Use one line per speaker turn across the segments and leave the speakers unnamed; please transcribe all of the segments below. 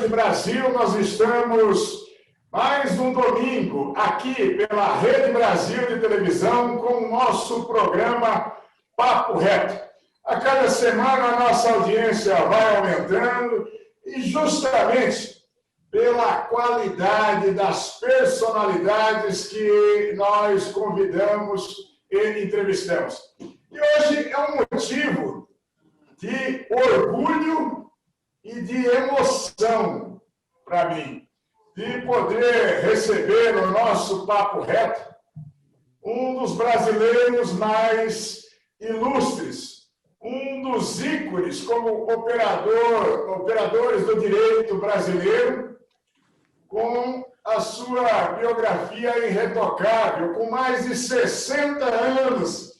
Rede Brasil, nós estamos mais um domingo aqui pela Rede Brasil de televisão com o nosso programa Papo Reto. A cada semana a nossa audiência vai aumentando e justamente pela qualidade das personalidades que nós convidamos e entrevistamos. E hoje é um motivo de orgulho e de emoção para mim, de poder receber no nosso Papo Reto um dos brasileiros mais ilustres, um dos ícones como operadores do direito brasileiro, com a sua biografia irretocável, com mais de 60 anos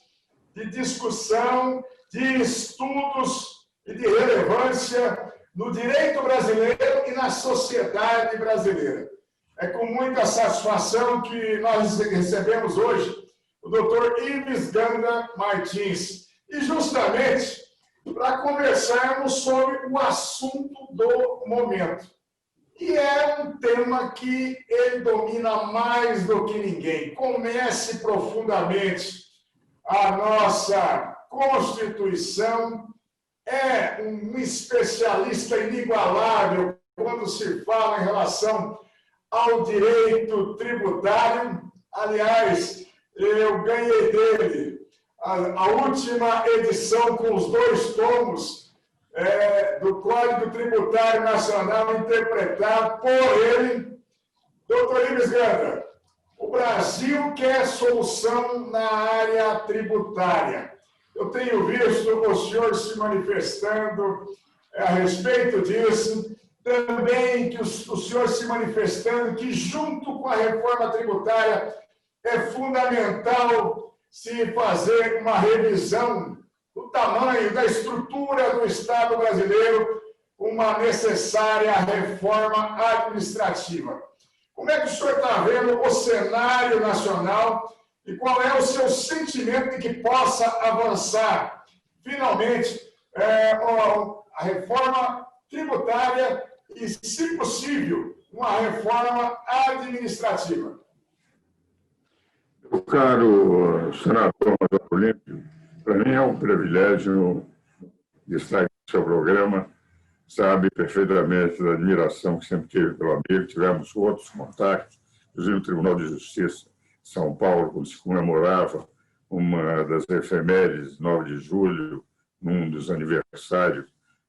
de discussão, de estudos e de relevância no direito brasileiro e na sociedade brasileira. É com muita satisfação que nós recebemos hoje o Dr. Ives Ganda Martins, e justamente para conversarmos sobre o assunto do momento. E é um tema que ele domina mais do que ninguém. Conhece profundamente a nossa Constituição, é um especialista inigualável quando se fala em relação ao direito tributário. Aliás, eu ganhei dele a última edição com os 2 tomos do Código Tributário Nacional, interpretado por ele. Doutor Ives Ganda, o Brasil quer solução na área tributária. Eu tenho visto o senhor se manifestando a respeito disso, também que o senhor se manifestando que, junto com a reforma tributária, é fundamental se fazer uma revisão do tamanho, da estrutura do Estado brasileiro, uma necessária reforma administrativa. Como é que o senhor está vendo o cenário nacional e qual é o seu sentimento de que possa avançar, finalmente, a reforma tributária e, se possível, uma reforma administrativa?
Meu caro senador Olímpio, para mim é um privilégio de estar aqui no seu programa. Sabe perfeitamente da admiração que sempre tive pelo amigo. Tivemos outros contatos, inclusive no Tribunal de Justiça de São Paulo, quando se comemorava uma das efemérides, 9 de julho, num dos aniversários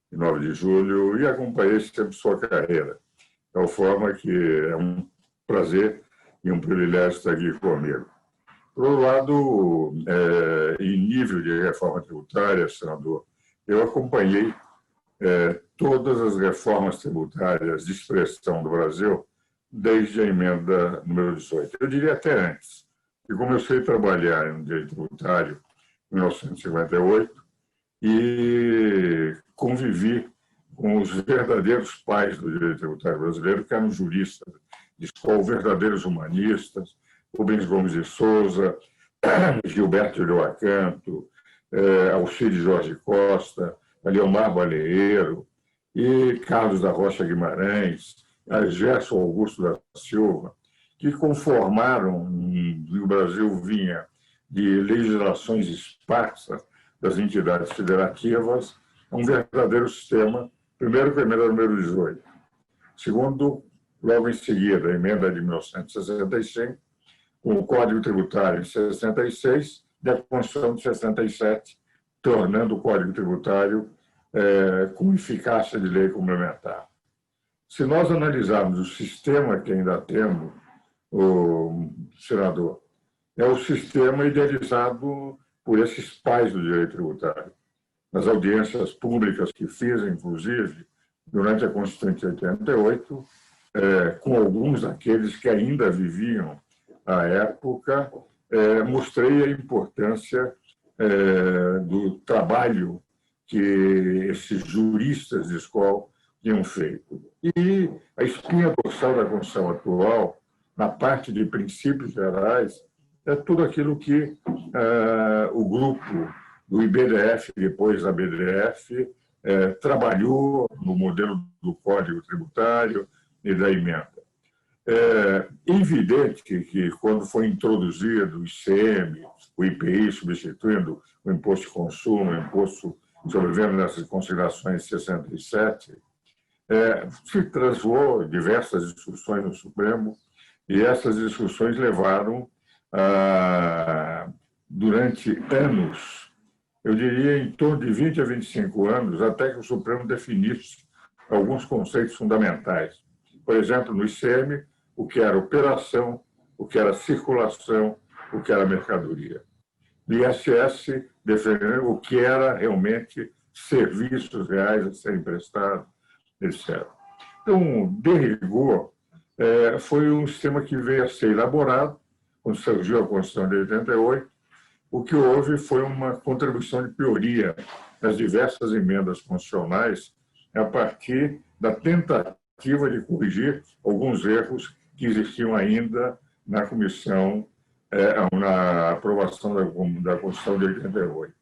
de 9 de julho, e acompanhei sempre sua carreira. De tal forma que é um prazer e um privilégio estar aqui comigo. Por outro lado, em nível de reforma tributária, senador, eu acompanhei todas as reformas tributárias de expressão do Brasil desde a emenda número 18. Eu diria até antes. Eu comecei a trabalhar no direito tributário em 1958 e convivi com os verdadeiros pais do direito tributário brasileiro, que eram juristas de escola, verdadeiros humanistas, Rubens Gomes de Souza, Gilberto de Loacanto, Alcide Jorge Costa, Leomar Baleeiro e Carlos da Rocha Guimarães, Gerson Augusto da Silva, que conformaram, o Brasil vinha de legislações esparsas das entidades federativas, um verdadeiro sistema, primeiro com a emenda número 18, segundo, logo em seguida, a emenda de 1965, com o Código Tributário em 66 e a Constituição de 67, tornando o Código Tributário com eficácia de lei complementar. Se nós analisarmos o sistema que ainda temos, o senador, é o sistema idealizado por esses pais do direito tributário. Nas audiências públicas que fiz, inclusive, durante a Constituição de 88, com alguns daqueles que ainda viviam à época, mostrei a importância do trabalho que esses juristas de escola tinham feito. E a espinha dorsal da Constituição atual, na parte de princípios gerais, é tudo aquilo que o grupo do IBDF, depois da BDF, trabalhou no modelo do Código Tributário e da emenda. É evidente que, quando foi introduzido o ICM, o IPI, substituindo o Imposto de Consumo, o Imposto sobre Venda nessas considerações 67, se travou diversas discussões no Supremo, e essas discussões levaram, durante anos, eu diria em torno de 20 a 25 anos, até que o Supremo definisse alguns conceitos fundamentais. Por exemplo, no ICM, o que era operação, o que era circulação, o que era mercadoria. No ISS, defendendo o que era realmente serviços reais a serem prestados, etc. Então, de rigor, foi um sistema que veio a ser elaborado quando surgiu a Constituição de 88. O que houve foi uma contribuição de pioria nas diversas emendas constitucionais a partir da tentativa de corrigir alguns erros que existiam ainda na comissão, na aprovação da Constituição de 88.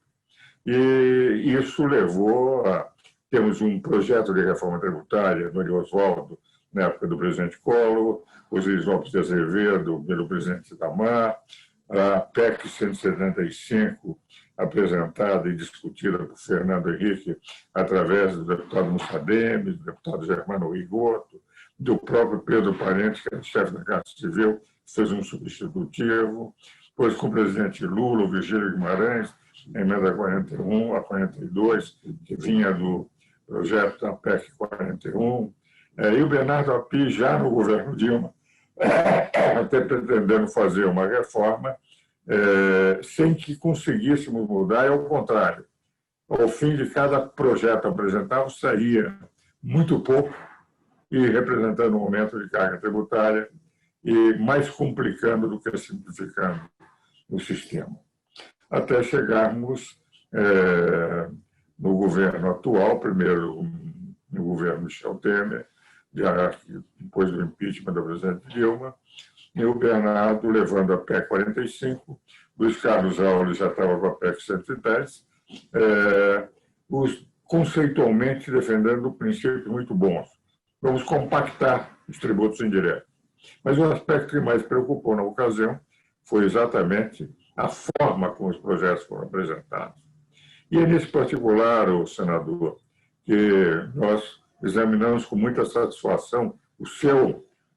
E isso levou a... Temos um projeto de reforma tributária do Ari Oswaldo, na época do presidente Collor, o Luiz Lopes de Azevedo, pelo presidente Itamar, a PEC 175, apresentada e discutida por Fernando Henrique através do deputado Mussademi, do deputado Germano Rigoto, do próprio Pedro Parente, que era chefe da Casa Civil, fez um substitutivo, depois com o presidente Lula, o Virgílio Guimarães, a emenda 41, a 42, que vinha do projeto da PEC 41, e o Bernardo Api, já no governo Dilma, até pretendendo fazer uma reforma, sem que conseguíssemos mudar, e ao contrário. Ao fim de cada projeto apresentado, saía muito pouco, e representando um aumento de carga tributária, e mais complicando do que simplificando o sistema. Até chegarmos no governo atual, primeiro no governo Michel Temer, depois do impeachment da presidente Dilma, e o Bernardo levando a PEC 45, Luiz Carlos Aules já estava com a PEC 110, conceitualmente defendendo princípios muito bons. Vamos compactar os tributos indiretos. Mas o aspecto que mais preocupou na ocasião foi exatamente a forma como os projetos foram apresentados. E é nesse particular, o senador, que nós examinamos com muita satisfação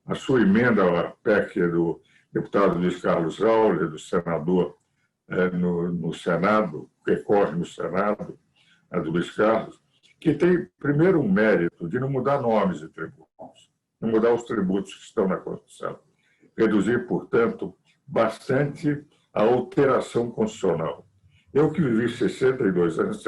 a sua emenda à PEC do deputado Luiz Carlos Aules, do senador no Senado, que corre no Senado, a do Luiz Carlos, que tem, primeiro, um mérito de não mudar nomes de tributos, não mudar os tributos que estão na Constituição. Reduzir, portanto, bastante a alteração constitucional. Eu que vivi 62 anos,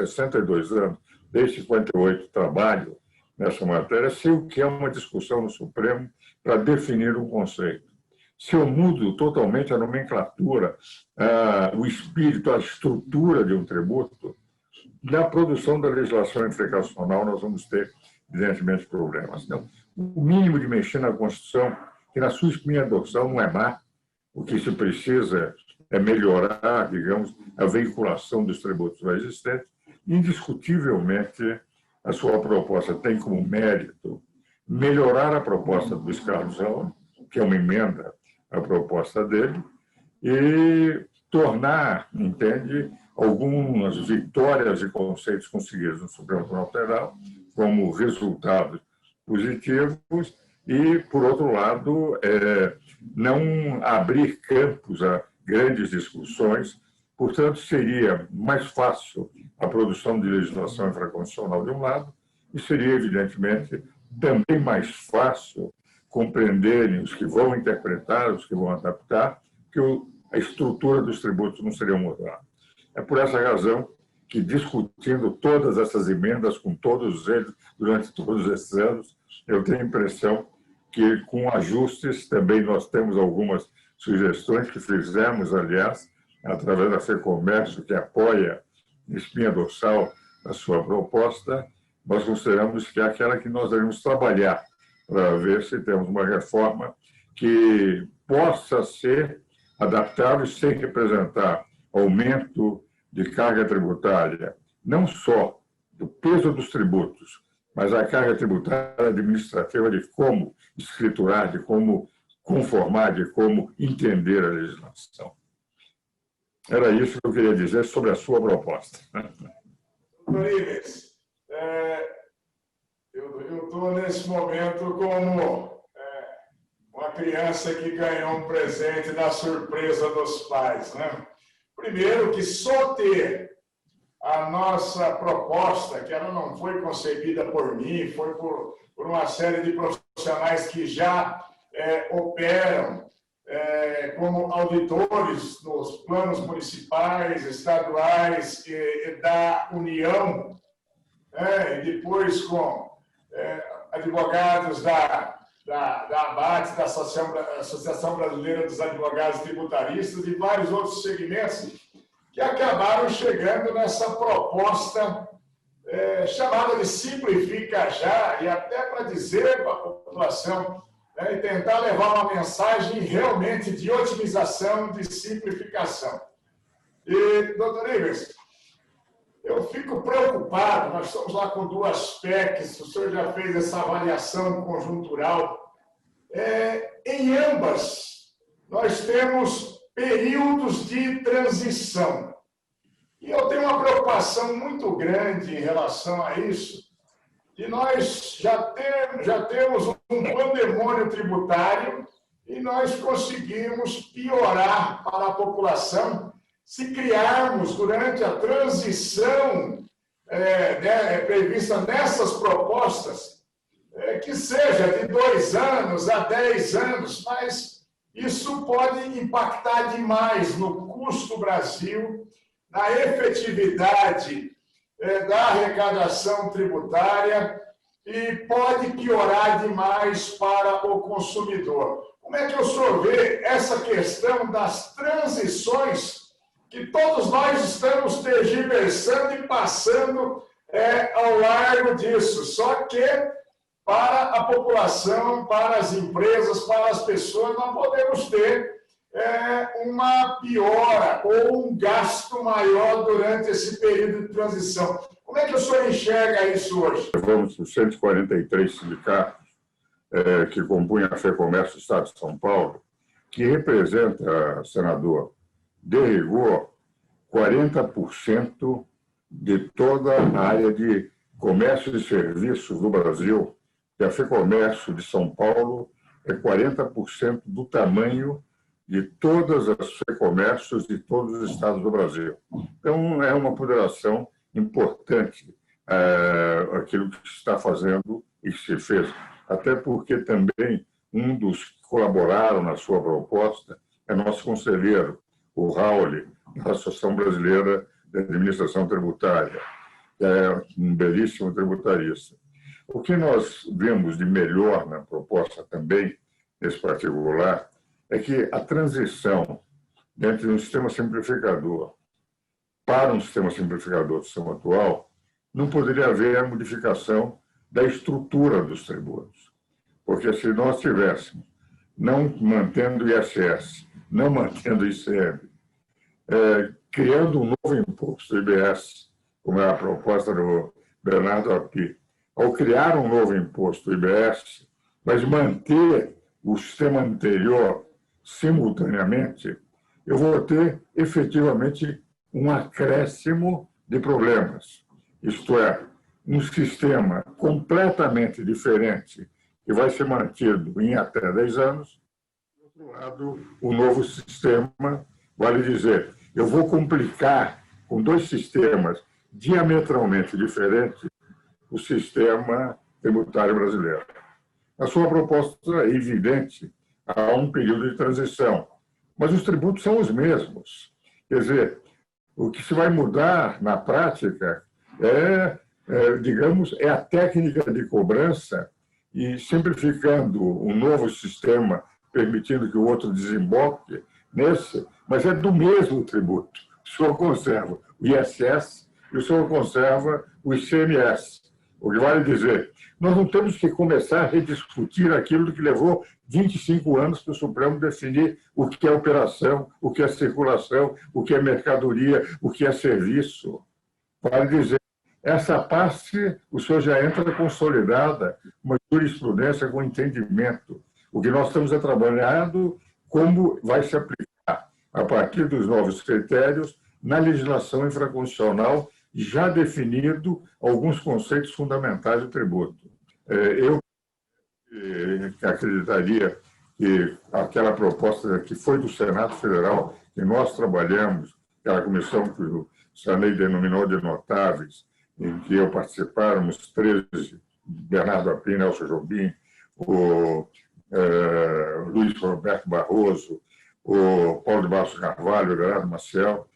desde 58 trabalho nessa matéria, sei o que é uma discussão no Supremo para definir um conceito. Se eu mudo totalmente a nomenclatura, o espírito, a estrutura de um tributo, na produção da legislação infraconstitucional nós vamos ter, evidentemente, problemas. Então, o mínimo de mexer na Constituição, que na sua primeira adoção não é má, o que se precisa é melhorar, digamos, a veiculação dos tributos já existentes. Indiscutivelmente, a sua proposta tem como mérito melhorar a proposta do Luiz Carlos Aules, que é uma emenda à proposta dele, e tornar, entende, algumas vitórias e conceitos conseguidos no Supremo Tribunal Federal como resultados positivos e, por outro lado, não abrir campos a grandes discussões. Portanto, seria mais fácil a produção de legislação infraconstitucional de um lado e seria, evidentemente, também mais fácil compreenderem os que vão interpretar, os que vão adaptar, que a estrutura dos tributos não seria mudada. É por essa razão que, discutindo todas essas emendas com todos eles durante todos esses anos, eu tenho a impressão que, com ajustes, também nós temos algumas sugestões que fizemos, aliás, através da FEComércio, que apoia a espinha dorsal a sua proposta, nós consideramos que é aquela que nós devemos trabalhar para ver se temos uma reforma que possa ser adaptável sem representar aumento de carga tributária, não só do peso dos tributos, mas a carga tributária administrativa de como escriturar, de como conformar, de como entender a legislação. Era isso que eu queria dizer sobre a sua proposta.
Doutor Ives, eu estou nesse momento como uma criança que ganhou um presente da surpresa dos pais, né? Primeiro, que só ter a nossa proposta, que ela não foi concebida por mim, foi por uma série de profissionais que já operam como auditores nos planos municipais, estaduais e da União, e depois com advogados da ABAT, da Associação Brasileira dos Advogados Tributaristas e vários outros segmentos que acabaram chegando nessa proposta chamada de Simplifica Já, e até para dizer para a população, e tentar levar uma mensagem realmente de otimização, de simplificação. E, doutor Ives, eu fico preocupado, nós estamos lá com duas PECs, o senhor já fez essa avaliação conjuntural. Em ambas, nós temos períodos de transição. E eu tenho uma preocupação muito grande em relação a isso, que nós já temos um pandemônio tributário e nós conseguimos piorar para a população se criarmos durante a transição prevista nessas propostas, que seja de 2 anos a 10 anos, mas isso pode impactar demais no custo Brasil, na efetividade da arrecadação tributária e pode piorar demais para o consumidor. Como é que o senhor vê essa questão das transições que todos nós estamos tergiversando e passando ao largo disso? Só que para a população, para as empresas, para as pessoas, nós podemos ter uma piora ou um gasto maior durante esse período de transição. Como é que o senhor enxerga isso hoje?
Vamos para os 143 sindicatos que compõem a FEComércio do Estado de São Paulo, que representa, senador, de rigor, 40% de toda a área de comércio e serviços do Brasil, que a FEComércio de São Paulo é 40% do tamanho de todas as FEComércios de todos os estados do Brasil. Então, é uma ponderação importante aquilo que se está fazendo e que se fez. Até porque também um dos que colaboraram na sua proposta é nosso conselheiro, o Raul, da Associação Brasileira de Administração Tributária, que é um belíssimo tributarista. O que nós vemos de melhor na proposta também, nesse particular, é que a transição dentro de um sistema simplificador para um sistema simplificador do sistema atual não poderia haver a modificação da estrutura dos tributos. Porque se nós tivéssemos, não mantendo o ISS, não mantendo o ICM, criando um novo imposto, o IBS, como é a proposta do Bernardo Api, ao criar um novo imposto, o IBS, mas manter o sistema anterior simultaneamente, eu vou ter efetivamente um acréscimo de problemas. Isto é, um sistema completamente diferente que vai ser mantido em até 10 anos. Do outro lado, o novo sistema, vale dizer, eu vou complicar com 2 sistemas diametralmente diferentes o sistema tributário brasileiro. A sua proposta é evidente, há um período de transição, mas os tributos são os mesmos. Quer dizer, o que se vai mudar na prática digamos, a técnica de cobrança e simplificando um novo sistema, permitindo que o outro desemboque nesse, mas é do mesmo tributo. O senhor conserva o ISS e o senhor conserva o ICMS. O que vale dizer, nós não temos que começar a rediscutir aquilo que levou 25 anos para o Supremo definir o que é operação, o que é circulação, o que é mercadoria, o que é serviço. Vale dizer, essa parte o senhor já entra consolidada, uma jurisprudência com entendimento. O que nós estamos trabalhando, como vai se aplicar a partir dos novos critérios na legislação infraconstitucional, já definido alguns conceitos fundamentais do tributo. Eu acreditaria que aquela proposta que foi do Senado Federal, que nós trabalhamos, aquela comissão que o Sarney denominou de notáveis, em que eu participáramos, 13, Bernardo Apim, Nelson Jobim, o Luiz Roberto Barroso, o Paulo de Barros Carvalho, o Gerardo Maciel,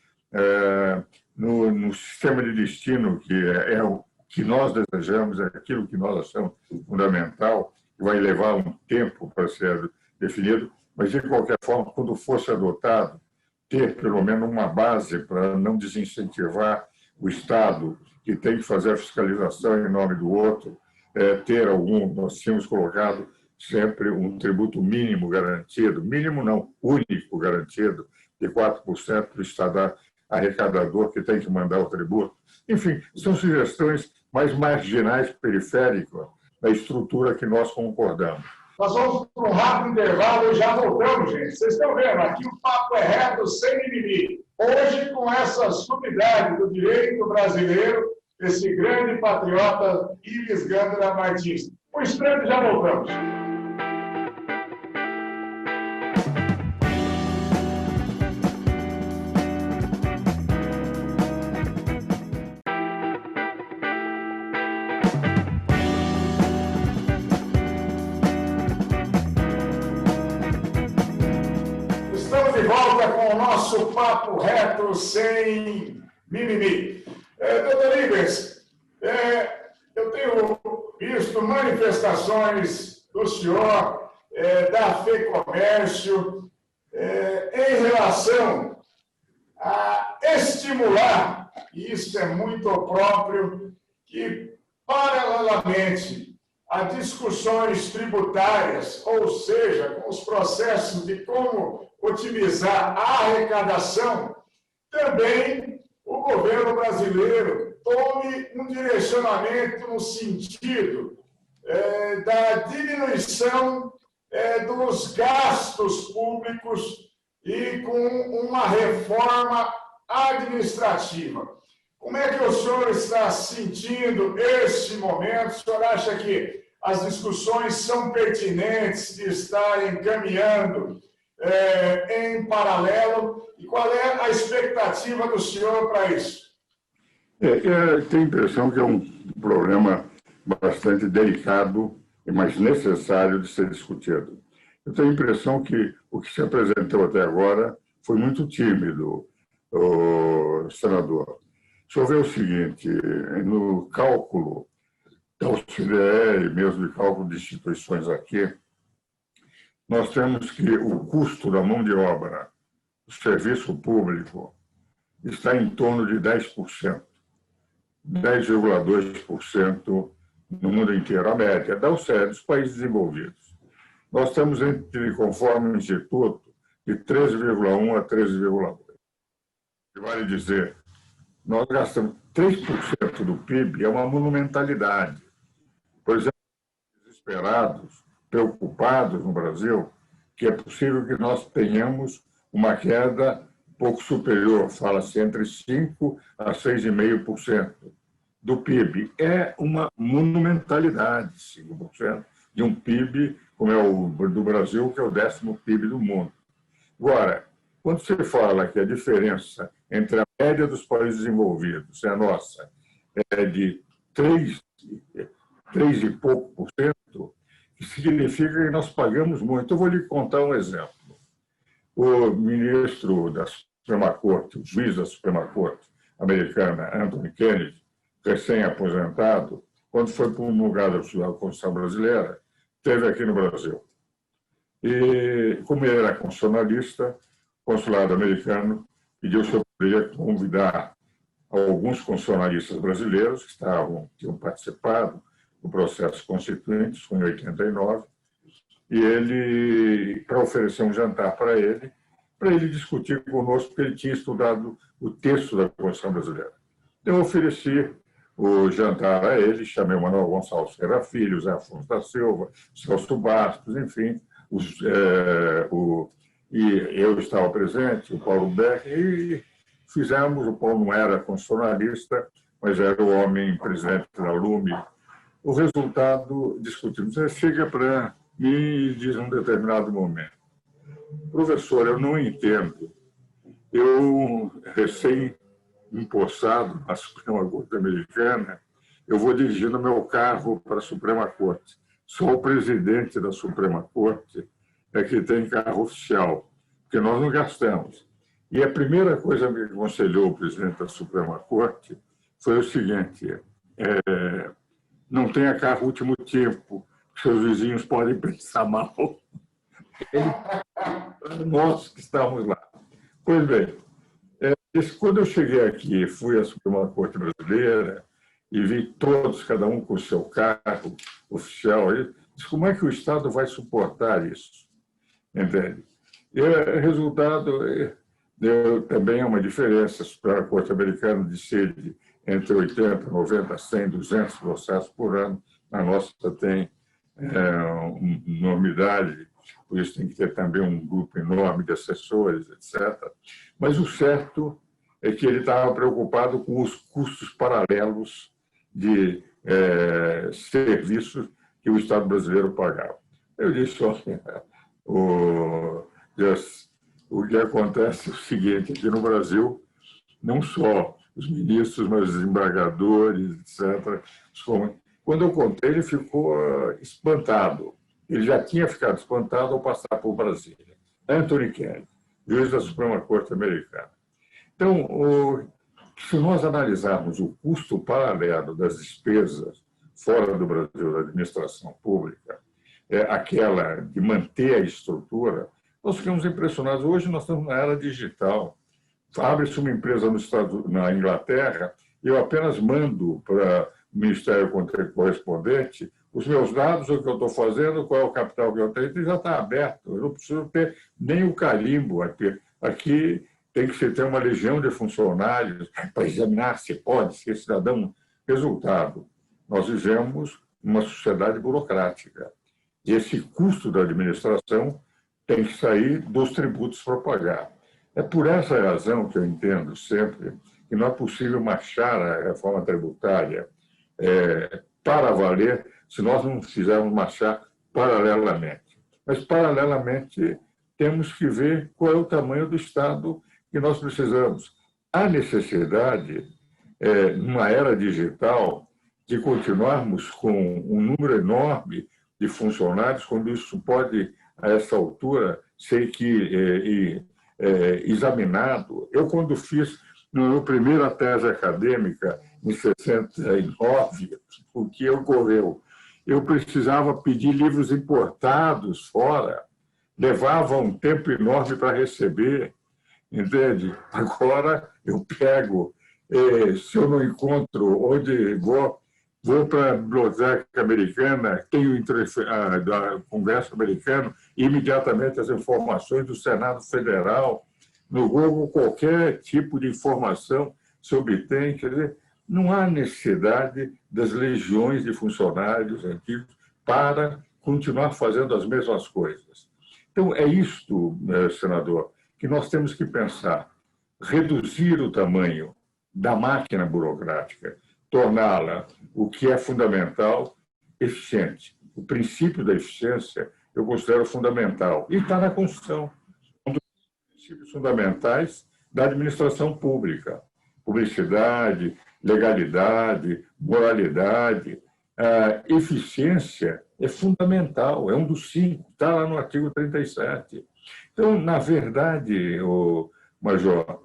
no sistema de destino, que é o que nós desejamos, é aquilo que nós achamos fundamental, que vai levar um tempo para ser definido, mas, de qualquer forma, quando fosse adotado, ter pelo menos uma base para não desincentivar o Estado, que tem que fazer a fiscalização em nome do outro, ter nós tínhamos colocado sempre um tributo mínimo garantido, mínimo não, único garantido, de 4% do Estado arrecadador que tem que mandar o tributo. Enfim, são sugestões mais marginais, periféricas, da estrutura que nós concordamos.
Nós vamos para um rápido intervalo e já voltamos, gente. Vocês estão vendo, aqui o papo é reto, sem mimimi. Hoje, com essa sumidade do direito brasileiro, esse grande patriota Ives Gandara Martins. Um instante, já voltamos. De volta com o nosso papo reto sem mimimi. Doutor Ives, eu tenho visto manifestações do senhor, da FEComércio, em relação a estimular, e isso é muito próprio, que, paralelamente a discussões tributárias, ou seja, com os processos de como otimizar a arrecadação, também o governo brasileiro tome um direcionamento no sentido da diminuição dos gastos públicos e com uma reforma administrativa. Como é que o senhor está sentindo esse momento? O senhor acha que as discussões são pertinentes de estarem caminhando em paralelo? E qual é a expectativa do senhor para isso?
Tenho a impressão que é um problema bastante delicado, mas necessário de ser discutido. Eu tenho a impressão que o que se apresentou até agora foi muito tímido, senador. O senhor vê o seguinte, no cálculo da OCDE, mesmo de cálculo de instituições aqui, nós temos que o custo da mão de obra do serviço público está em torno de 10%, 10,2% no mundo inteiro, a média da OCDE, dos países desenvolvidos. Nós estamos, conforme o Instituto, de 13,1% a 13,2%. Vale dizer, nós gastamos 3% do PIB, é uma monumentalidade. Por exemplo, desesperados, preocupados no Brasil, que é possível que nós tenhamos uma queda pouco superior, fala-se entre 5% a 6,5% do PIB. É uma monumentalidade, 5% de um PIB como é o do Brasil, que é o 10º PIB do mundo. Agora, quando você fala que a diferença entre a média dos países desenvolvidos e a nossa é de 3 e pouco por cento, significa que nós pagamos muito. Eu vou lhe contar um exemplo. O ministro da Suprema Corte, o juiz da Suprema Corte americana, Anthony Kennedy, recém-aposentado, quando foi promulgada a Constituição brasileira, esteve aqui no Brasil. E, como ele era constitucionalista, o consulado americano pediu se eu poderia convidar alguns constitucionalistas brasileiros que tinham participado do processo constituinte, foi em 89, e ele, para oferecer um jantar para ele discutir conosco, porque ele tinha estudado o texto da Constituição brasileira. Eu ofereci o jantar a ele, chamei o Manuel Gonçalves Ferreira Filho, Zé Afonso da Silva, Celso Bastos, enfim, e eu estava presente, o Paulo Beck, e fizemos, o Paulo não era constitucionalista, mas era o homem presidente da Lume. O resultado, discutimos, ele chega para mim e diz num determinado momento: professor, eu não entendo, eu recém-empossado na Suprema Corte Americana, eu vou dirigindo meu carro para a Suprema Corte. Só o presidente da Suprema Corte é que tem carro oficial, porque nós não gastamos. E a primeira coisa que aconselhou o presidente da Suprema Corte foi o seguinte: não tenha carro último tipo, seus vizinhos podem pensar mal. Nós que estamos lá. Pois bem, quando eu cheguei aqui, fui à Suprema Corte Brasileira e vi todos, cada um com o seu carro oficial, eu disse: como é que o Estado vai suportar isso? Entende? E o resultado deu também uma diferença para a Corte Americana de sede entre 80, 90, 100, 200 processos por ano. A nossa tem uma enormidade, por isso tem que ter também um grupo enorme de assessores, etc. Mas o certo é que ele estava preocupado com os custos paralelos de serviços que o Estado brasileiro pagava. Eu disse: olha, o que acontece é o seguinte: aqui no Brasil, não só os ministros, mas os desembargadores, etc. Quando eu contei, ele ficou espantado. Ele já tinha ficado espantado ao passar por Brasília. Anthony Kennedy, juiz da Suprema Corte Americana. Então, se nós analisarmos o custo paralelo das despesas fora do Brasil, da administração pública, aquela de manter a estrutura, nós ficamos impressionados. Hoje nós estamos na era digital. Abre-se uma empresa na Inglaterra, eu apenas mando para o Ministério correspondente os meus dados, o que eu estou fazendo, qual é o capital que eu tenho, e já está aberto. Eu não preciso ter nem o carimbo. Aqui tem que se ter uma legião de funcionários para examinar se pode ser cidadão. Resultado: nós vivemos uma sociedade burocrática. E esse custo da administração tem que sair dos tributos para pagar. É por essa razão que eu entendo sempre que não é possível marchar a reforma tributária para valer se nós não fizermos marchar paralelamente. Mas, paralelamente, temos que ver qual é o tamanho do Estado que nós precisamos. Há necessidade, numa era digital, de continuarmos com um número enorme de funcionários, quando isso pode, a essa altura, ser examinado. Eu, quando fiz na minha primeira tese acadêmica, em 69, o que ocorreu? Eu precisava pedir livros importados fora, levava um tempo enorme para receber, entende? Agora eu pego, se eu não encontro onde vou para a Biblioteca Americana, tenho do Congresso Americano, imediatamente as informações do Senado Federal, no Google, qualquer tipo de informação se obtém. Quer dizer, não há necessidade das legiões de funcionários antigos para continuar fazendo as mesmas coisas. Então, é isto, senador, que nós temos que pensar: reduzir o tamanho da máquina burocrática, torná-la, o que é fundamental, eficiente. O princípio da eficiência eu considero fundamental e está na Constituição. Um dos princípios fundamentais da administração pública: publicidade, legalidade, moralidade. A eficiência é fundamental, é um dos 5, está lá no artigo 37. Então, na verdade, Major,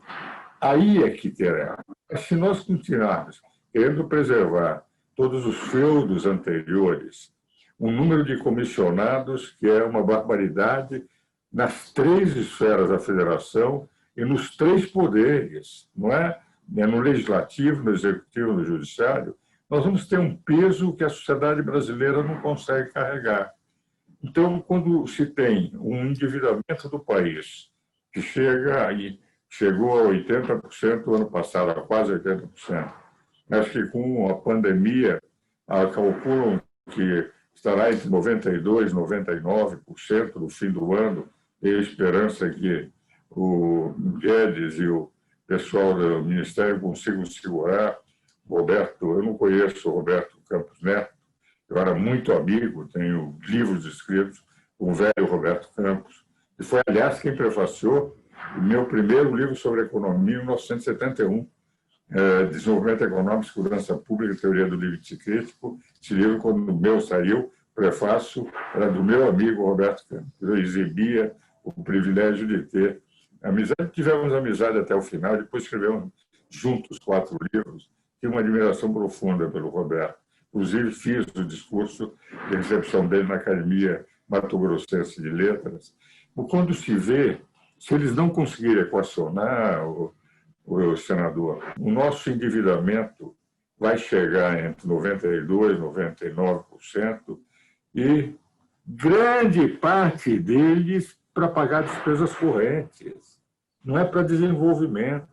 aí é que terá. Se nós continuarmos querendo preservar todos os feudos anteriores, um número de comissionados que é uma barbaridade nas 3 esferas da federação e nos 3 poderes, não é? No legislativo, no executivo, no judiciário, nós vamos ter um peso que a sociedade brasileira não consegue carregar. Então, quando se tem um endividamento do país que chegou a 80% no ano passado, a quase 80%, Acho que com a pandemia, calculam que estará entre 92% e 99% no fim do ano. Tenho esperança que o Guedes e o pessoal do Ministério consigam segurar. Roberto, eu não conheço o Roberto Campos Neto, eu era muito amigo, tenho livros escritos com o velho Roberto Campos, que foi, aliás, quem prefaciou o meu primeiro livro sobre economia em 1971, Desenvolvimento Econômico, Segurança Pública e Teoria do Limite Crítico. Esse livro, quando o meu saiu, prefácio era do meu amigo Roberto Campos. Eu exibia o privilégio de ter amizade. Tivemos amizade até o final, depois escrevemos juntos 4 livros. Tinha uma admiração profunda pelo Roberto. Inclusive, fiz o discurso de recepção dele na Academia Mato Grossense de Letras. Quando se vê, se eles não conseguirem equacionar, o senador, o nosso endividamento vai chegar entre 92% e 99%, e grande parte deles para pagar despesas correntes. Não é para desenvolvimento,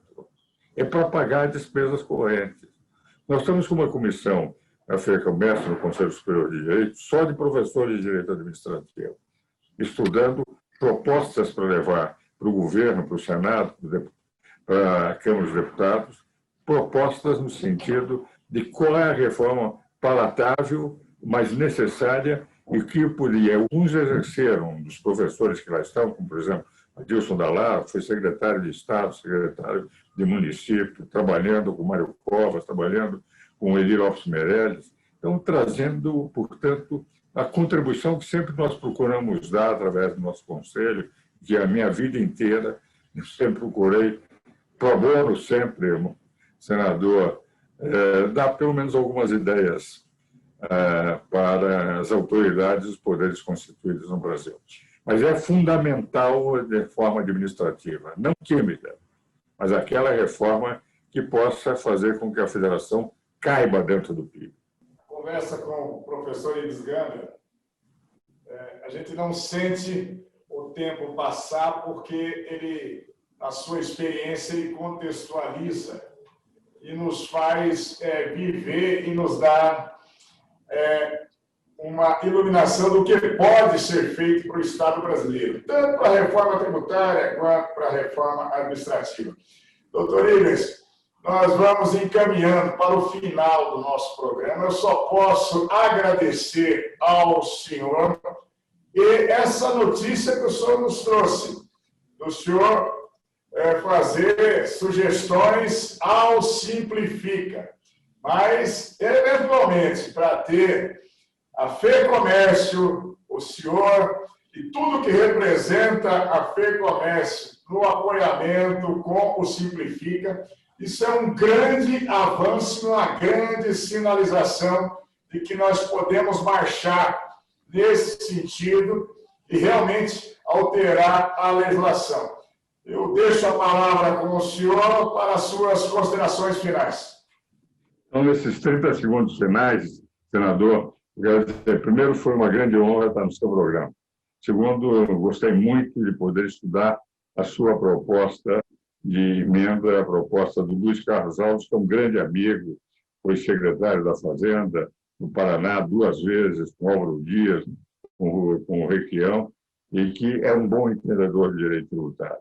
é para pagar despesas correntes. Nós estamos com uma comissão, a FEComércio, no Conselho Superior de Direito, só de professores de Direito Administrativo, estudando propostas para levar para o governo, para o Senado, para a Câmara dos Deputados, propostas no sentido de qual é a reforma palatável, mas necessária, e que poderia. Alguns exerceram, dos professores que lá estão, como, por exemplo, Adilson Dallar, foi secretário de Estado, secretário de município, trabalhando com Mário Covas, trabalhando com Eli Lopes Meirelles, então trazendo, portanto, a contribuição que sempre nós procuramos dar através do nosso conselho, que a minha vida inteira eu sempre procurei, pro bono sempre, senador, dar pelo menos algumas ideias para as autoridades e os poderes constituídos no Brasil. Mas é fundamental a reforma administrativa, não química, mas aquela reforma que possa fazer com que a federação caiba dentro do PIB.
Conversa com o professor Ives Gândara, a gente não sente o tempo passar porque ele, na sua experiência, ele contextualiza e nos faz viver e nos dá uma iluminação do que pode ser feito para o Estado brasileiro, tanto para a reforma tributária quanto para a reforma administrativa. Doutor Ives, nós vamos encaminhando para o final do nosso programa. Eu só posso agradecer ao senhor e essa notícia que o senhor nos trouxe, do senhor fazer sugestões ao Simplifica, mas, eventualmente, para ter a FEComércio, o senhor e tudo que representa a FEComércio no apoiamento com o Simplifica, isso é um grande avanço, uma grande sinalização de que nós podemos marchar nesse sentido e realmente alterar a legislação. Eu deixo a palavra com o senhor para as suas considerações finais.
Então, nesses 30 segundos finais, senador, eu quero dizer, primeiro, foi uma grande honra estar no seu programa. Segundo, eu gostei muito de poder estudar a sua proposta de emenda, a proposta do Luiz Carlos Alves, que é um grande amigo, foi secretário da Fazenda no Paraná 2 vezes, com Álvaro Dias, com o Requião, e que é um bom entendedor de direito tributário.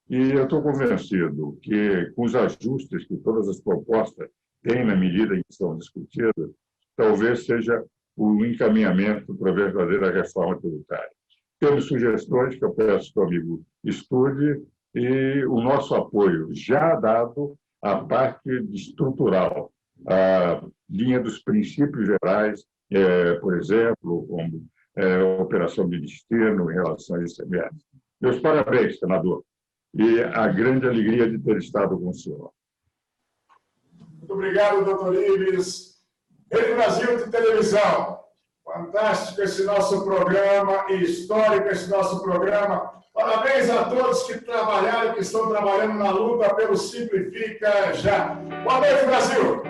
E eu estou convencido que, com os ajustes que todas as propostas têm na medida em que são discutidas, talvez seja o encaminhamento para a verdadeira reforma tributária. Temos sugestões que eu peço que o amigo estude e o nosso apoio já dado à parte estrutural, a linha dos princípios gerais, por exemplo, como a operação de destino em relação a ICMS. Meus parabéns, senador, e a grande alegria de ter estado com o senhor.
Muito obrigado, doutor Ives. Rede Brasil de Televisão. Fantástico esse nosso programa e histórico esse nosso programa. Parabéns a todos que trabalharam, que estão trabalhando na luta pelo Simplifica Já. Boa noite, Brasil!